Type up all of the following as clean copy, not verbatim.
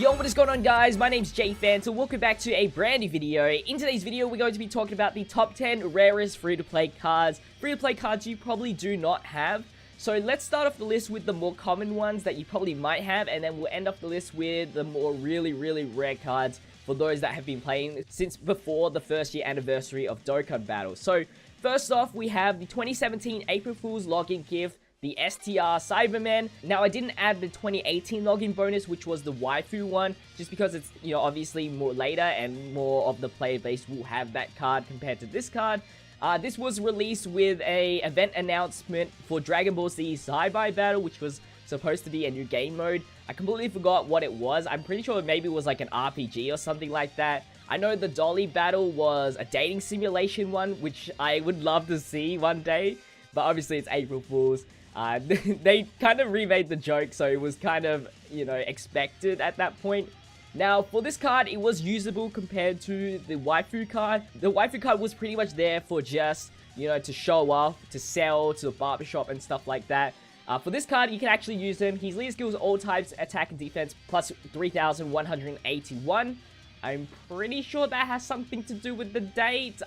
Yo, what is going on, guys? My name's JPhanta. Welcome back to a brand new video. In today's video, we're going to be talking about the top 10 rarest free-to-play cards. Free-to-play cards you probably do not have. So let's start off the list with the more common ones that you probably might have, and then we'll end off the list with the more really rare cards for those that have been playing since before the first year anniversary of Dokkan Battle. So first off, we have the 2017 April Fool's login gift, the STR Cyberman. Now, I didn't add the 2018 login bonus, which was the waifu one, just because it's, you know, obviously more later and more of the player base will have that card compared to this card. This was released with a event announcement for Dragon Ball Z Saibai Battle, which was supposed to be a new game mode. I completely forgot what it was. I'm pretty sure maybe it was like an RPG or something like that. I know the Dolly Battle was a dating simulation one, which I would love to see one day, but obviously it's April Fool's. They kind of remade the joke, so it was kind of, you know, expected at that point. Now, for this card, it was usable compared to the waifu card. The waifu card was pretty much there for just, you know, to show off, to sell, to the barbershop and stuff like that. For this card, you can actually use him. His lead skills all types, attack and defense, plus 3,181. I'm pretty sure that has something to do with the date.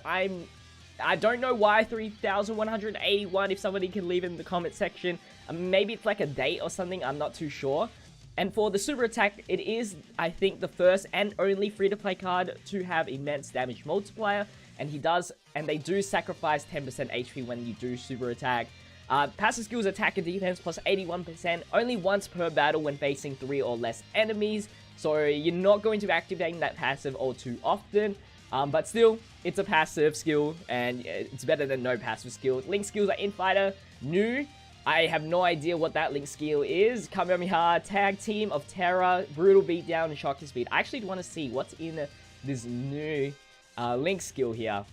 I don't know why 3,181, if somebody can leave in the comment section. Maybe it's like a date or something, I'm not too sure. And for the super attack, it is, I think, the first and only free-to-play card to have immense damage multiplier. And they do sacrifice 10% HP when you do super attack. Passive skills, attack and defense, plus 81%, only once per battle when facing 3 or less enemies. So you're not going to be activating that passive all too often. But still, it's a passive skill, and it's better than no passive skill. Link skills are Infighter, new. I have no idea what that link skill is. Kamehameha, Tag Team of Terror, Brutal Beatdown, and Shock to Speed. I actually want to see what's in this new link skill here.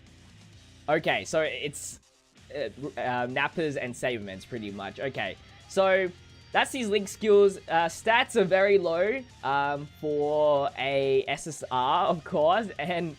Okay, so it's Nappers and Sabermans, pretty much. Okay, so that's these link skills. Stats are very low for a SSR, of course, and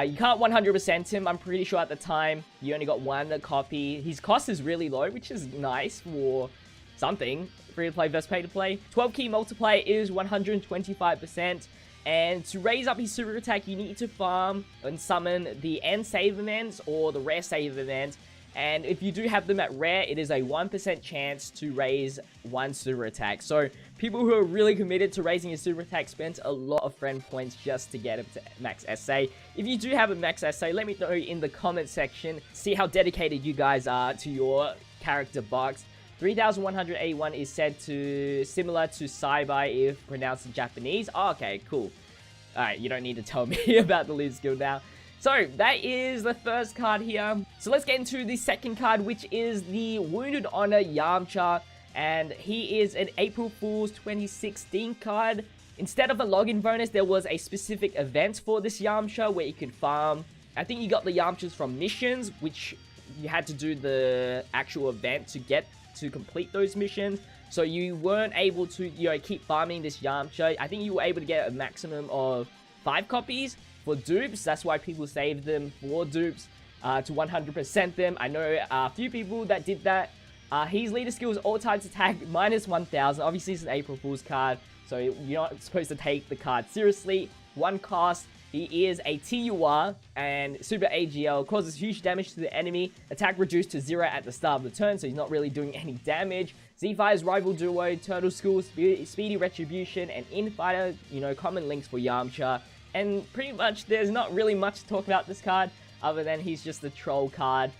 you can't 100% him. I'm pretty sure at the time you only got one copy. His cost is really low, which is nice for something. Free to play versus pay to play. 12 key multiplier is 125%. And to raise up his super attack, you need to farm and summon the N Sabermans or the Rare Sabermans. And if you do have them at rare, it is a 1% chance to raise one super attack. So people who are really committed to raising a super attack spend a lot of friend points just to get him to max SA. If you do have a max SA, let me know in the comment section. See how dedicated you guys are to your character box. 3,181 is said to similar to Saibai if pronounced in Japanese. Oh, okay, cool. Alright, you don't need to tell me about the lead skill now. So, that is the first card here. So, let's get into the second card, which is the Wounded Honor Yamcha. And he is an April Fool's 2016 card. Instead of a login bonus, there was a specific event for this Yamcha where you could farm. I think you got the Yamchas from missions, which you had to do the actual event to complete those missions. So, you weren't able to, you know, keep farming this Yamcha. I think you were able to get a maximum of 5 copies. For dupes, that's why people saved them for dupes to 100% them. I know a few people that did that. His leader skills, all types attack, minus 1,000. Obviously, it's an April Fool's card, so you're not supposed to take the card seriously. 1 cost. He is a TUR and Super AGL, causes huge damage to the enemy. Attack reduced to 0 at the start of the turn, so he's not really doing any damage. Z5's Rival Duo, Turtle School, Speedy Retribution, and Infighter, you know, common links for Yamcha. And pretty much, there's not really much to talk about this card, other than he's just a troll card.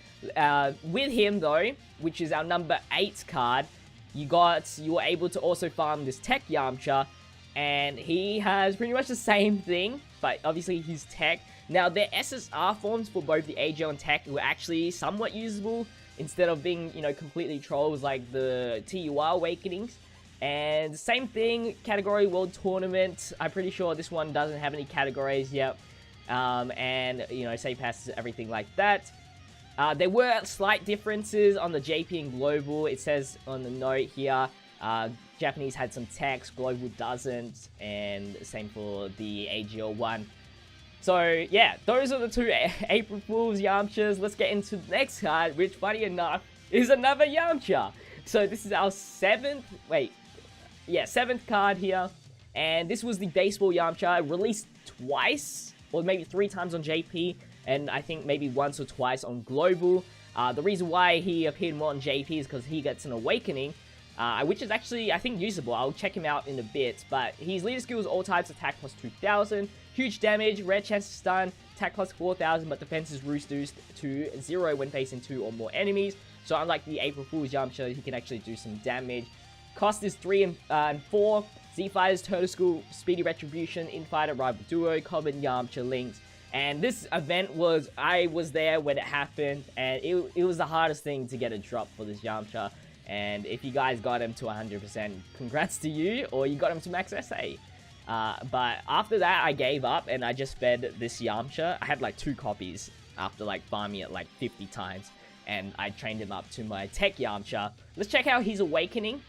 With him, though, which is our number 8 card, you were able to also farm this Tech Yamcha, and he has pretty much the same thing, but obviously he's Tech. Now, their SSR forms for both the AGL and Tech were actually somewhat usable, instead of being, you know, completely trolls like the TUR Awakenings. And same thing, category World Tournament. I'm pretty sure this one doesn't have any categories yet. And, you know, save passes, everything like that. There were slight differences on the JP and Global. It says on the note here, Japanese had some text, Global doesn't. And same for the AGL one. So, yeah, those are the 2 April Fool's Yamchas. Let's get into the next card, which, funny enough, is another Yamcha. So, this is our 7th... Wait. Yeah, 7th card here. And this was the baseball Yamcha, released twice, or maybe 3 times on JP, and I think maybe once or twice on Global. The reason why he appeared more on JP is because he gets an awakening, which is actually, I think, usable. I'll check him out in a bit, but his leader skill is all types, attack plus 2000, huge damage, rare chance to stun, attack plus 4000, but defense is reduced to 0 when facing 2 or more enemies. So unlike the April Fool's Yamcha, he can actually do some damage. Cost is 3 and 4. Z Fighters, Turtle School, Speedy Retribution, Infighter, Rival Duo, Common, Yamcha, Links. And this event I was there when it happened, and it was the hardest thing to get a drop for this Yamcha. And if you guys got him to 100%, congrats to you, or you got him to max SA. But after that, I gave up, and I just fed this Yamcha. I had like 2 copies after like farming it like 50 times, and I trained him up to my Tech Yamcha. Let's check out his Awakening.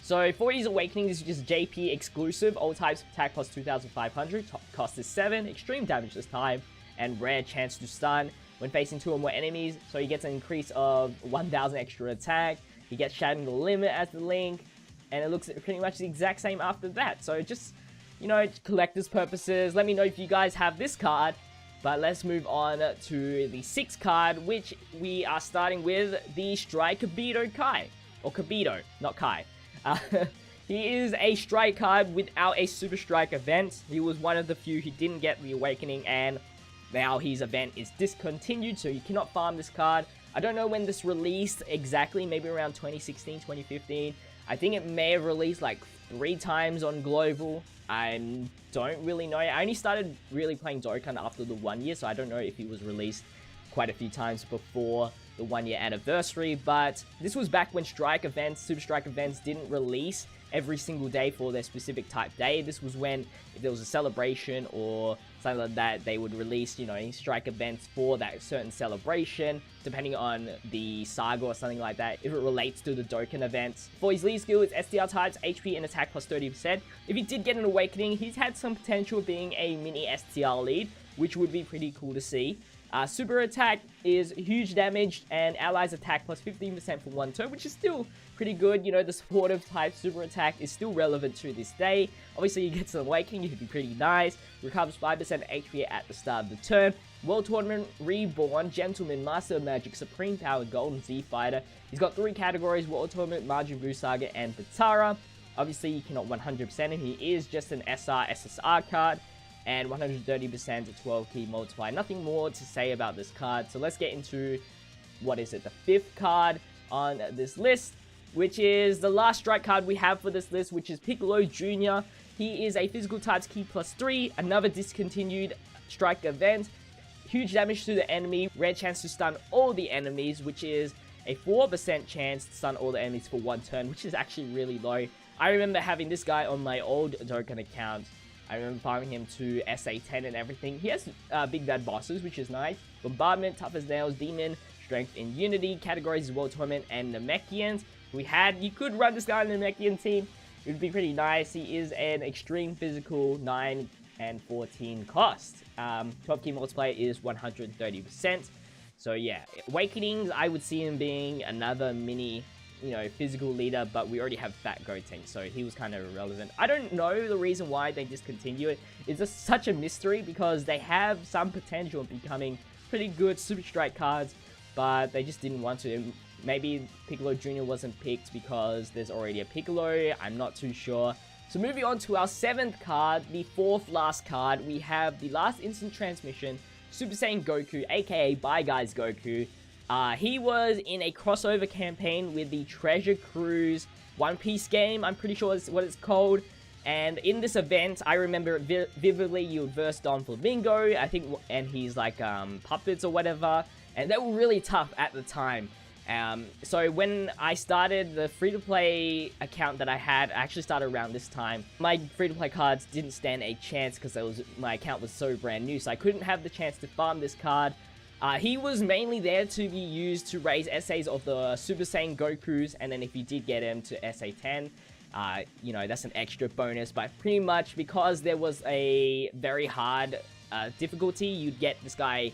So for his Awakening, this is just JP exclusive, all types attack plus 2500, top cost is 7, extreme damage this time, and rare chance to stun when facing 2 or more enemies. So he gets an increase of 1000 extra attack, he gets Shattering the Limit as the link, and it looks pretty much the exact same after that. So just, you know, collector's purposes, let me know if you guys have this card. But let's move on to the 6th card, which we are starting with the Strike Kebede Kai, or Kebede, not Kai. He is a strike card without a super strike event. He was one of the few who didn't get the Awakening, and now his event is discontinued, so you cannot farm this card. I don't know when this released exactly, maybe around 2016, 2015. I think it may have released like 3 times on Global. I don't really know. I only started really playing Dokkan after the 1 year, so I don't know if he was released quite a few times before the 1 year anniversary. But this was back when strike events, super strike events didn't release every single day for their specific type day. This was when, if there was a celebration or something like that, they would release, you know, strike events for that certain celebration, depending on the saga or something like that, if it relates to the Dokkan events. For his lead skill, it's STR types, HP and attack plus 30%. If he did get an Awakening, he's had some potential of being a mini STR lead, which would be pretty cool to see. Super attack is huge damage, and allies attack plus 15% for 1 turn, which is still pretty good. You know, the supportive type super attack is still relevant to this day. Obviously, he gets an Awakening, it could be pretty nice. Recovers 5% HP at the start of the turn. World Tournament, Reborn, Gentleman, Master of Magic, Supreme Power, Golden Z Fighter. He's got 3 categories: World Tournament, Majin Buu Saga, and Batara. Obviously, you cannot 100% him. He is just an SR card. And 130% to 12 key multiply. Nothing more to say about this card. So let's get into, what is it, the 5th card on this list, which is the last strike card we have for this list, which is Piccolo Jr. He is a physical types key plus 3, another discontinued strike event. Huge damage to the enemy, rare chance to stun all the enemies, which is a 4% chance to stun all the enemies for 1 turn, which is actually really low. I remember having this guy on my old Dokkan account. I remember farming him to SA10 and everything. He has big bad bosses, which is nice. Bombardment, Tough as Nails, Demon, Strength in Unity, categories as World Tournament, and Namekians. You could run this guy on the Namekian team. It would be pretty nice. He is an extreme physical 9 and 14 cost. 12 key multiplier is 130%. So yeah, Awakenings, I would see him being another mini, you know, physical leader, but we already have Fat Gotenks, so he was kind of irrelevant. I don't know the reason why they discontinue it. It's just such a mystery, because they have some potential of becoming pretty good Super Strike cards, but they just didn't want to. Maybe Piccolo Jr. wasn't picked because there's already a Piccolo. I'm not too sure. So moving on to our 7th card, the 4th last card, we have the last instant transmission, Super Saiyan Goku, aka Bye Guys Goku. He was in a crossover campaign with the Treasure Cruise One Piece game, I'm pretty sure that's what it's called. And in this event, I remember it vividly, you versed Don Flamingo, I think, and he's like puppets or whatever, and they were really tough at the time. So when I started the free-to-play account that I had, I actually started around this time. My free-to-play cards didn't stand a chance because my account was so brand new, so I couldn't have the chance to farm this card. He was mainly there to be used to raise SAs of the Super Saiyan Gokus, and then if you did get him to SA10, you know, that's an extra bonus. But pretty much because there was a very hard difficulty, you'd get this guy,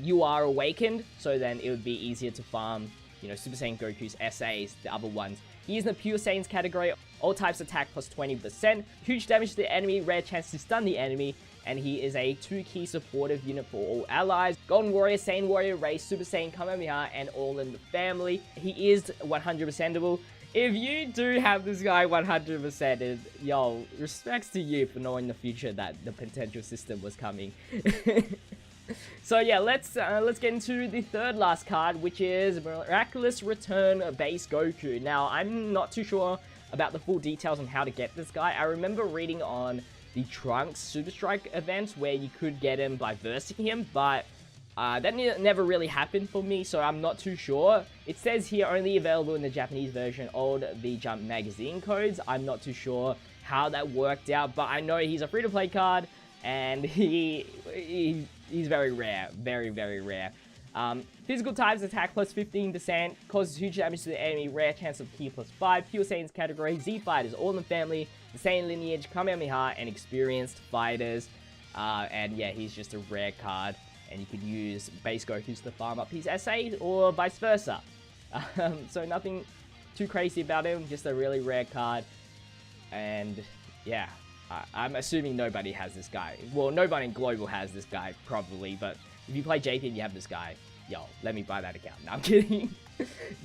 you are awakened, so then it would be easier to farm, you know, Super Saiyan Goku's SAs, the other ones. He is in the Pure Saiyans category, all types attack plus 20%, huge damage to the enemy, rare chance to stun the enemy, and he is a 2-key supportive unit for all allies. Golden Warrior, Saiyan Warrior, Race, Super Saiyan, Kamehameha, and all in the family. He is 100%able. If you do have this guy 100%ed, yo, respects to you for knowing the future that the potential system was coming. So yeah, let's get into the third last card, which is Miraculous Return base Goku. Now, I'm not too sure about the full details on how to get this guy. I remember reading on the Trunks Super Strike event where you could get him by versing him, but that never really happened for me, so I'm not too sure. It says here only available in the Japanese version of the Jump magazine codes. I'm not too sure how that worked out, but I know he's a free-to-play card, and he's very rare. Very, very rare. Physical types attack plus 15%, causes huge damage to the enemy, rare chance of Ki plus 5, Pure Saiyans category, Z fighters, all in the family, the Saiyan lineage, Kamehameha, and experienced fighters. And yeah, he's just a rare card, and you could use base Gokus to farm up his SA or vice versa. So nothing too crazy about him, just a really rare card. And yeah, I'm assuming nobody has this guy. Well, nobody in Global has this guy, probably, but if you play JP and you have this guy, yo, let me buy that account. No, I'm kidding.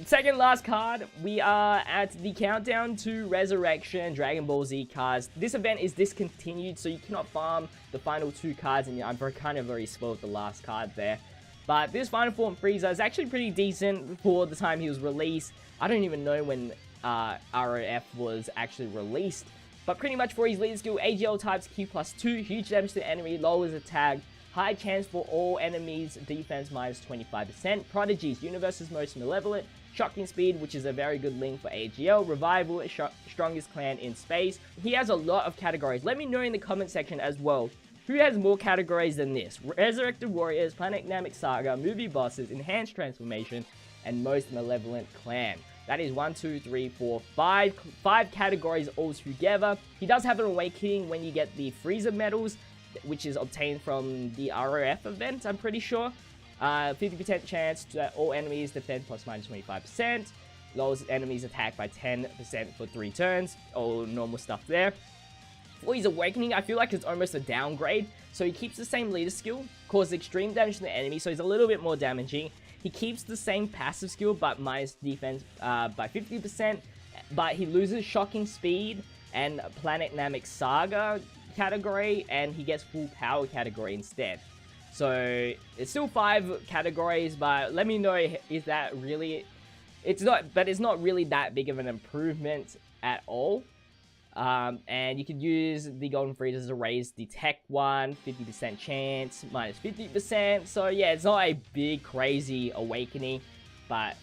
Second last card, we are at the countdown to Resurrection Dragon Ball Z cards. This event is discontinued, so you cannot farm the final 2 cards, and I'm kind of already spoiled the last card there. But this Final Form Frieza is actually pretty decent for the time he was released. I don't even know when ROF was actually released. But pretty much for his leader skill, AGL types Q plus 2, huge damage to the enemy, lowers attack, high chance for all enemies, defense minus 25%, Prodigies, Universe's most malevolent, shocking speed, which is a very good link for AGL, revival, strongest clan in space. He has a lot of categories. Let me know in the comment section as well, who has more categories than this? Resurrected Warriors, Planet Namek Saga, movie bosses, enhanced transformation, and most malevolent clan. That is 1, 2, 3, 4, 5 categories all together. He does have an awakening when you get the Frieza medals, which is obtained from the ROF event, I'm pretty sure. 50% chance that all enemies defend plus minus 25%. Lowers enemies attack by 10% for 3 turns. All normal stuff there. For his awakening, I feel like it's almost a downgrade. So he keeps the same leader skill, causes extreme damage to the enemy, so he's a little bit more damaging. He keeps the same passive skill, but minus defense by 50%. But he loses shocking speed and Planet Namek Saga category, and he gets full power category instead. So it's still 5 categories, but let me know, is that really... It's not really that big of an improvement at all. And you could use the Golden Freezers to raise the Tech one, 50% chance, minus 50%. So yeah, it's not a big crazy awakening, but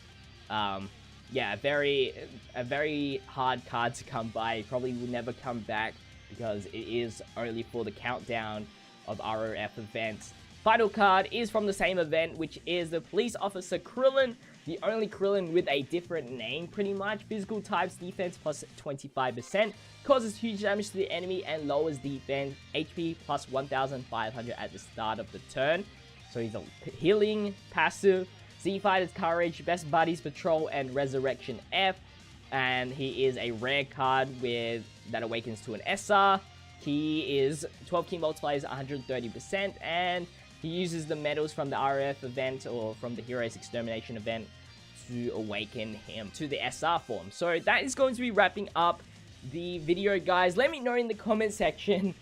yeah, a very hard card to come by. It probably will never come back because it is only for the countdown of ROF events. Final card is from the same event, which is the Police Officer Krillin. The only Krillin with a different name, pretty much. Physical types, defense plus 25%. Causes huge damage to the enemy and lowers defense. HP plus 1,500 at the start of the turn. So he's a healing, passive, Z Fighter's Courage, Best Buddies Patrol, and Resurrection F. And he is a rare card that awakens to an SR. He is 12 key multipliers, 130%, and he uses the medals from the RF event or from the Heroes Extermination event to awaken him to the SR form. So that is going to be wrapping up the video, guys. Let me know in the comment section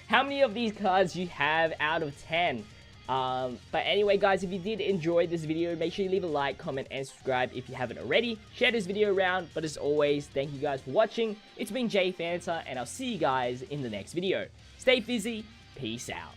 how many of these cards you have out of 10. But anyway, guys, if you did enjoy this video, make sure you leave a like, comment, and subscribe if you haven't already. Share this video around, but as always, thank you guys for watching. It's been JPhanta, and I'll see you guys in the next video. Stay fizzy, peace out.